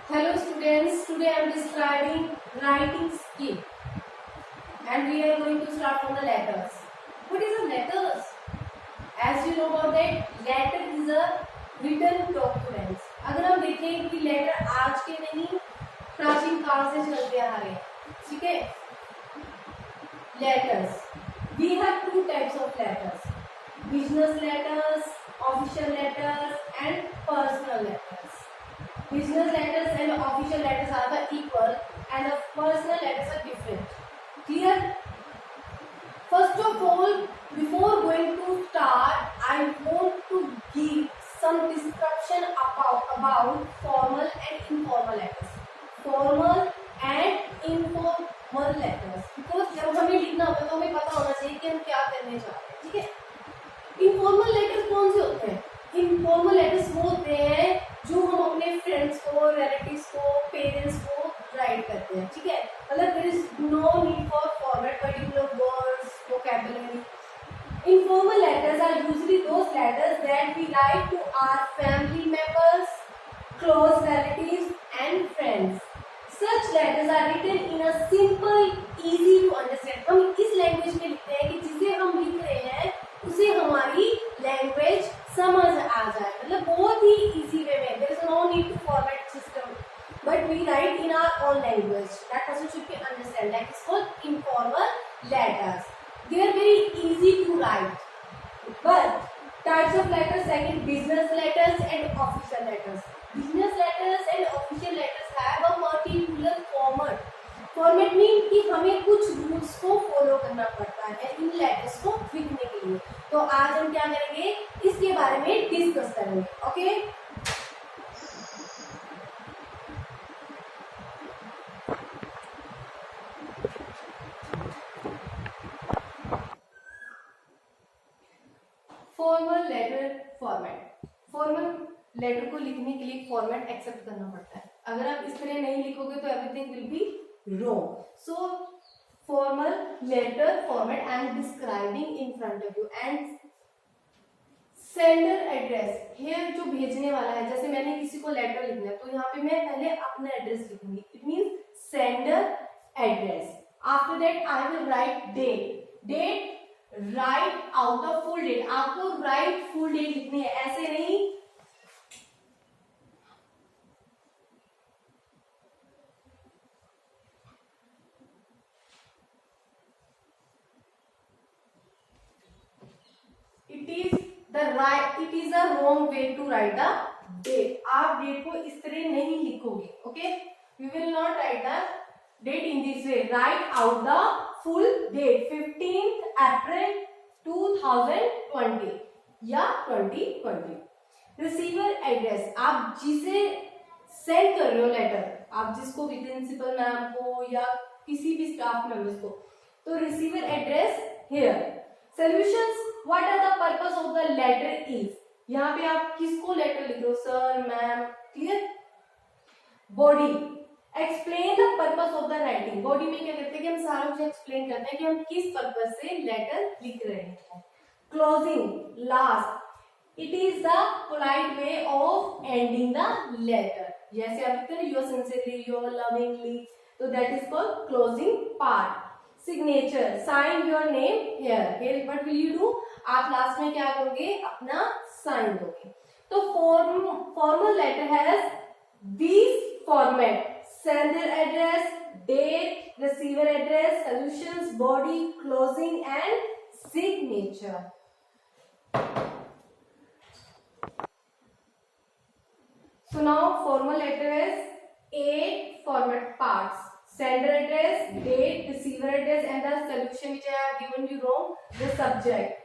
Hello students, today I am describing writing skill and we are going to start from the letters. What is a letters? As you know about that, letter is a written document. अगर हम देखें कि letter आज के नहीं प्राचीन काल से चलते आ रहे हैं, ठीक है? Letters. We have two types of letters: business letters, official letters, and personal letters. Business letters and official letters are the equal and the personal letters are different. Clear? First of all, before going to start, I want to give some description about formal and informal letters. Formal and informal letters. Because जब हमें लिखना होता है तो हमें पता होना चाहिए कि हम क्या करने जा रहे हैं, ठीक है? इनफॉर्मल लेटर्स कौन से होते हैं? इनफॉर्मल लेटर्स वो होते हैं जो हम अपने फ्रेंड्स को, रिलेटिव्स को, पेरेंट्स को राइट करते हैं, ठीक है? मतलब there is no need for forward particular words, vocabulary. Informal letters are usually those letters that we write to our family members, close relatives, and friends. Such letters are written in a simple, easy to understand. हम इस language में लिखते हैं कि जिसे हम लिख रहे हैं उसे हमारी लैंग्वेज समझ आ जाए, मतलब बहुत ही इजी वे में. There is no need to format system, but we write in our own language. That person should be understand. That is called informal letters. They are very easy to write. But types of letters like in business letters and official letters. Business letters and official letters have a particular format. Format means कि हमें कुछ rules को follow करना पड़ता है इन letters को लिखने के लिए. तो आज हम क्या करेंगे, इसके बारे में डिस्कस करेंगे. Okay? Formal letter format. Formal letter को लिखने के लिए फॉर्मेट एक्सेप्ट करना पड़ता है. अगर आप इस तरह नहीं लिखोगे तो everything will be wrong. So formal letter format I am describing in front of you. And sender address here, जो भेजने वाला है, जैसे मैंने किसी को लेटर लिखना है तो यहाँ पे मैं पहले अपना एड्रेस लिखूंगी. It means sender address. After that I will write date. Write out the full date. आपको राइट फुल डेट लिखनी है, ऐसे नहीं. It is a wrong way to write the date. आप डेट को इस तरह नहीं लिखोगे. Okay, we will not write the date in this way. Write out the full date 15th April 2020 या 2020. रिसीवर एड्रेस, आप जिसे सेंड कर रहे हो लेटर, आप जिसको भी प्रिंसिपल मैम को या किसी भी स्टाफ मेंबर्स को, तो receiver address here. Solutions, what are the purpose of the letter is. यहाँ पे आप किसको लेटर लिख रहे हो, sir, ma'am. Clear? Body, explain the purpose of the writing. Body में क्या करते हैं कि हम सारा कुछ एक्सप्लेन करते हैं कि हम किस पर्पस से लेटर लिख रहे हैं. Closing, last. It is the polite way of ending the letter. जैसे आप लिखते हैं योर सिंसियरली, योर लविंगली, तो that is called closing part. Signature, sign your name here. Here what will you do, आप last में क्या करोगे, अपना साइन दोगे. तो formal letter has this format: sender address, date, receiver address, solutions, body, closing, and signature. So now formal letter has 8 format parts: sender address, date, receiver address, and the solution which I have given you wrong, the subject.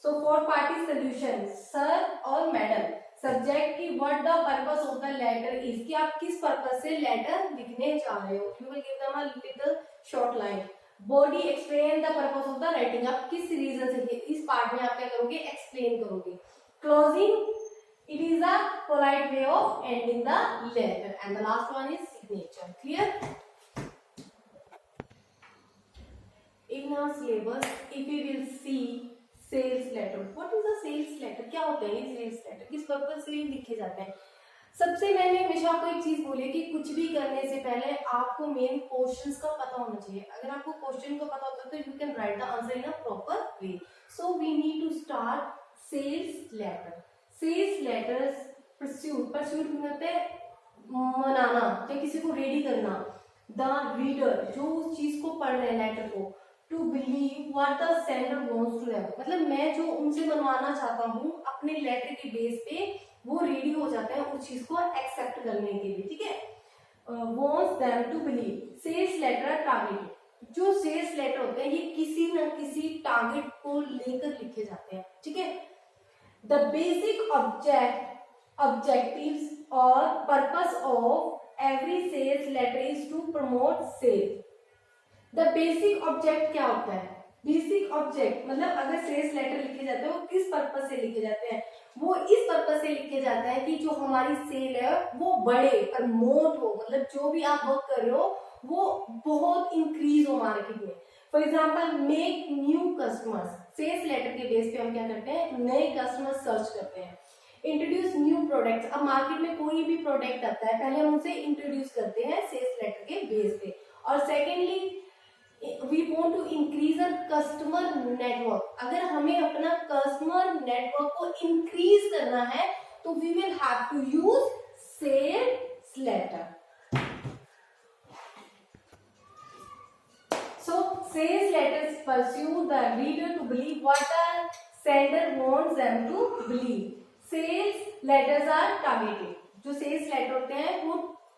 So four part is solution, sir or madam. Subject की what the purpose of the letter is, कि आप किस purpose से letter लिखने जा रहे हो. You will give them a little short line. Body, explain the purpose of the writing, आप किस रीजन से, इस पार्ट में आप क्या करोगे, एक्सप्लेन करोगे. Closing, it is a polite way of ending the letter. And the last one is signature. Clear? In our syllabus if we will see sales letter. What is a sales letter, क्या होता है ये sales letter, किस purpose से लिखे जाते हैं. सबसे मैंने हमेशा आपको एक चीज बोली कि कुछ भी करने से पहले आपको मेन क्वेश्चंस का पता होना चाहिए। अगर आपको क्वेश्चन का पता होता है तो you can write the answer in a proper way. So we need to start sales letter. Sales letters persuade करते हैं मनाना या किसी को रेडी करना। द रीडर जो उस चीज को पढ़ रहे हैं लेटर को, to believe what the sender wants to have, मतलब मैं जो उनसे मनवाना चाहता हूँ अपने लेटर के बेस पे वो रेडी हो जाते हैं उस चीज को एक्सेप्ट करने के लिए, ठीक है। Wants them to believe. Sales letter are targeted. जो सेल्स लेटर होते हैं ये किसी न किसी टारगेट को लेकर लिखे जाते हैं, ठीक है। The basic objectives or purpose of every sales letter is to promote sale. The basic object क्या होता है? बेसिक ऑब्जेक्ट मतलब अगर सेल्स लेटर लिखे जाते हैं वो किस पर्पस से लिखे जाते हैं? वो इस पर्पस से लिखे जाते हैं कि जो हमारी सेल है वो बढ़े, प्रमोट हो, मतलब जो भी आप वर्क कर रहे हो वो बहुत इंक्रीज हो मार्केट में। For example make new customers. Sales letter के बेस पे हम क्या करते हैं? नए कस्टमर सर्च करते हैं। Introduce new products. अब मार्केट में कोई भी प्रोडक्ट आता है पहले हम उसे इंट्रोड्यूस करते हैं सेल्स लेटर के बेस पे। और secondly we want to increase a customer network. अगर हमें अपना कस्टमर नेटवर्क को इंक्रीज करना है तो we will have to use sales letter. So sales letters pursue the reader to believe what the sender wants them to believe. Sales letters are targeted. जो sales letter होते हैं वो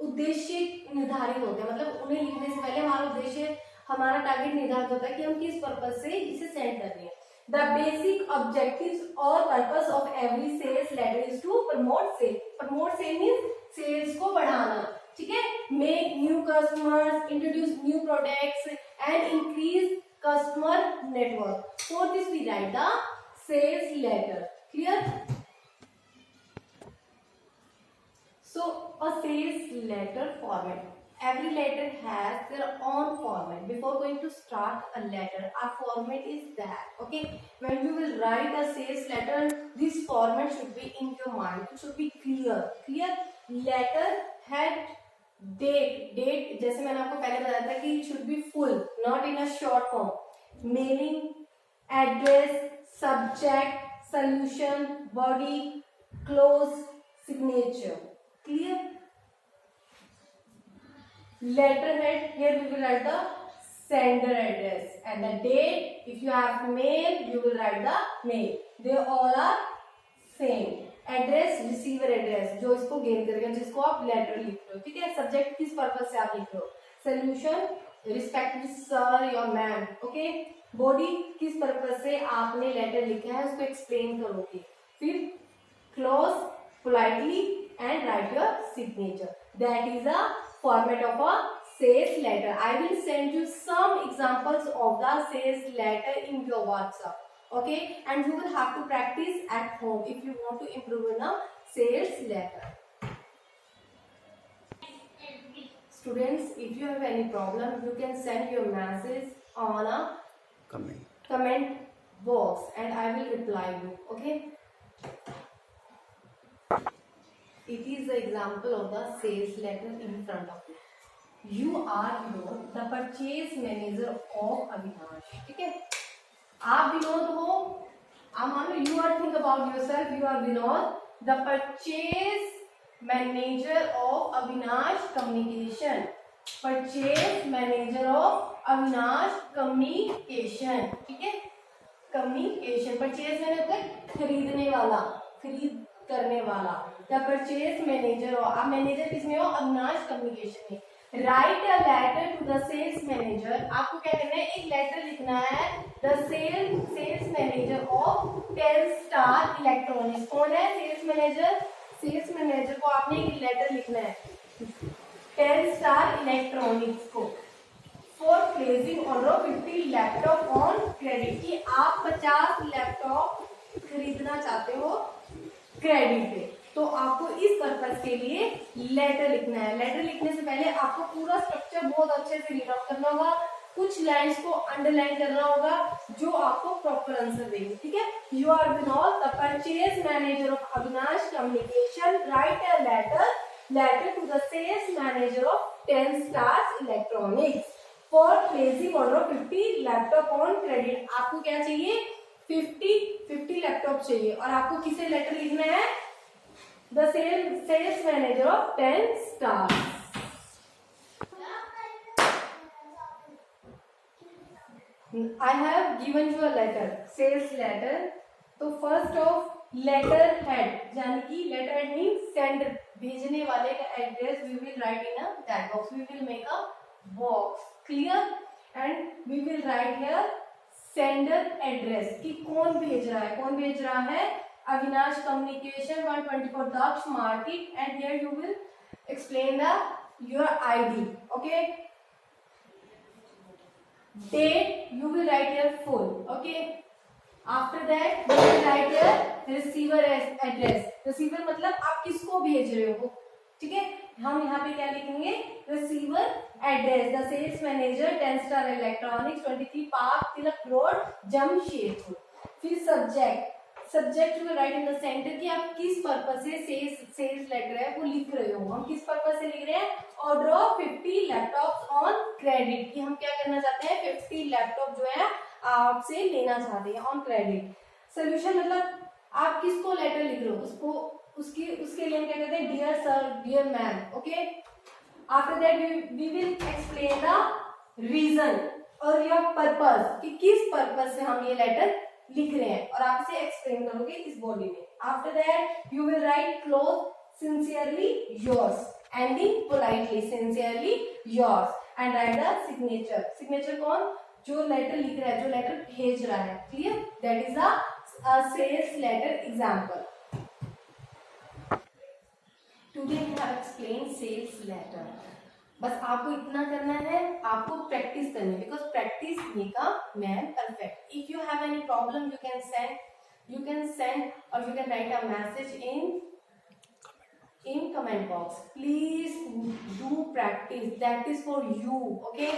उद्देश्य निर्धारित होते हैं, मतलब उन्हें लिखने से पहले हमारा उद्देश्य, हमारा टारगेट निर्धारित होता है कि हम किस पर्पस से इसे सेंड कर रहे हैं। The basic objectives or purpose of every sales letter is to promote sale. Promote sale means sales को बढ़ाना, ठीक है। Make new customers, introduce new products and increase customer network. For this we write the sales letter. Clear? So a sales letter format. Every letter has their own format. Before going to start a letter, our format is that. Okay, when you will write a sales letter, this format should be in your mind. It should be clear. Clear. Letter head, date जैसे मैंने आपको पहले बताया था कि it should be full, not in a short form. Mailing, address, subject, solution, body, close, signature. Clear? Letterhead, here we will write the sender address and the date. If you have mail, you will write the mail. They all are same. Address, receiver address, जो इसको gain करेगा, जिसको आप letter लिख रहे हो, ठीक है। सब्जेक्ट किस पर्पस से आप लिख रहे हो? सोल्यूशन, रिस्पेक्टेड सर या मैम, ओके। बॉडी किस पर्पस से आपने लेटर लिखा है उसको एक्सप्लेन करोगे। फिर close, politely and write your signature. That is a format of a sales letter. I will send you some examples of the sales letter in your WhatsApp. Okay, and you will have to practice at home if you want to improve in a sales letter. Students, if you have any problem, you can send your message on a comment box and I will reply you. Okay. It is the example of the sales letter in front of you. You are Vinod, the purchase manager of Avinash. ठीक है? आप विनोद हो। आप मान लो you are think about yourself. You are Vinod, the purchase manager of Avinash Communication. Purchase manager of Avinash Communication. ठीक है? Communication. Purchase मैंने होता है खरीदने वाला, खरीद करने वाला। द परचेज मैनेजर हो, आप मैनेजर किसमें हो? अविनाश कम्युनिकेशन में। Write a letter to the sales manager. आपको क्या करना है? एक लेटर लिखना है the sales manager of Telstar electronics. कौन है सेल्स मैनेजर? सेल्स मैनेजर को आपने एक लेटर लिखना है टेलस्टार इलेक्ट्रॉनिक्स को, for placing order 50 laptop on credit, कि आप 50 लैपटॉप खरीदना चाहते हो क्रेडिट पे। तो आपको इस पर्पस के लिए लेटर लिखना है। लेटर लिखने से पहले आपको पूरा स्ट्रक्चर बहुत अच्छे से रीड आउट करना होगा। कुछ लाइंस को अंडरलाइन करना होगा जो आपको प्रॉपर आंसर देंगे, ठीक है। You are Vinod, the purchase manager of Avinash communication, write a letter to the sales manager of 10 stars electronics for placing order of 50 laptop on credit. आपको क्या चाहिए, 50 लैपटॉप चाहिए और आपको किसे लेटर लिखना है, the sales manager of 10 stars. I have given you a letter, sales letter. तो फर्स्ट ऑफ लेटर हेड, यानी कि लेटर हेड मीन सेंडर, भेजने वाले का address we will write in a that box, we will make a box, clear, and we will write here sender address कि कौन भेज रहा है, कौन भेज रहा है, Avinash communication 124 Daksh market, and here you will explain your ID, okay. Date you will write here full, okay. After that you will write here receiver address. receiver मतलब आप किसको भेज रहे हो, ठीक है। हम यहाँ पे क्या लिखेंगे, receiver address, the sales manager 10 Star Electronics 23 park Tilak road Jamshedpur. फिर subject you right in the centre कि आप किस पर्पज से सेल्स लेटर है वो लिख रहे हो। हम किस पर्पज से लिख रहे हैं, order of 50 laptops on credit, कि हम क्या करना चाहते हैं, 50 लैपटॉप जो है आपसे लेना चाहते हैं ऑन क्रेडिट। सोल्यूशन मतलब आप किसको लेटर लिख रहे हो, उसको उसके लिए हम क्या कहते हैं, dear sir, dear ma'am, okay. After that we will explain the reason और योर पर्पज कि किस पर्पज से हम ये लेटर लिख रहे हैं, और आप इसे एक्सप्लेन करोगे इस बॉडी में। After that you will write close sincerely yours, ending politely, sincerely yours, and right the signature कौन, जो लेटर लिख रहा है, जो लेटर भेज रहा है, clear, that is a sales letter example. Today we have explain sales letter. बस आपको इतना करना है, आपको प्रैक्टिस करनी है, because practice make man perfect. If you have any problem you can send और you can write a message in comment box. Please do practice, that is for you, okay.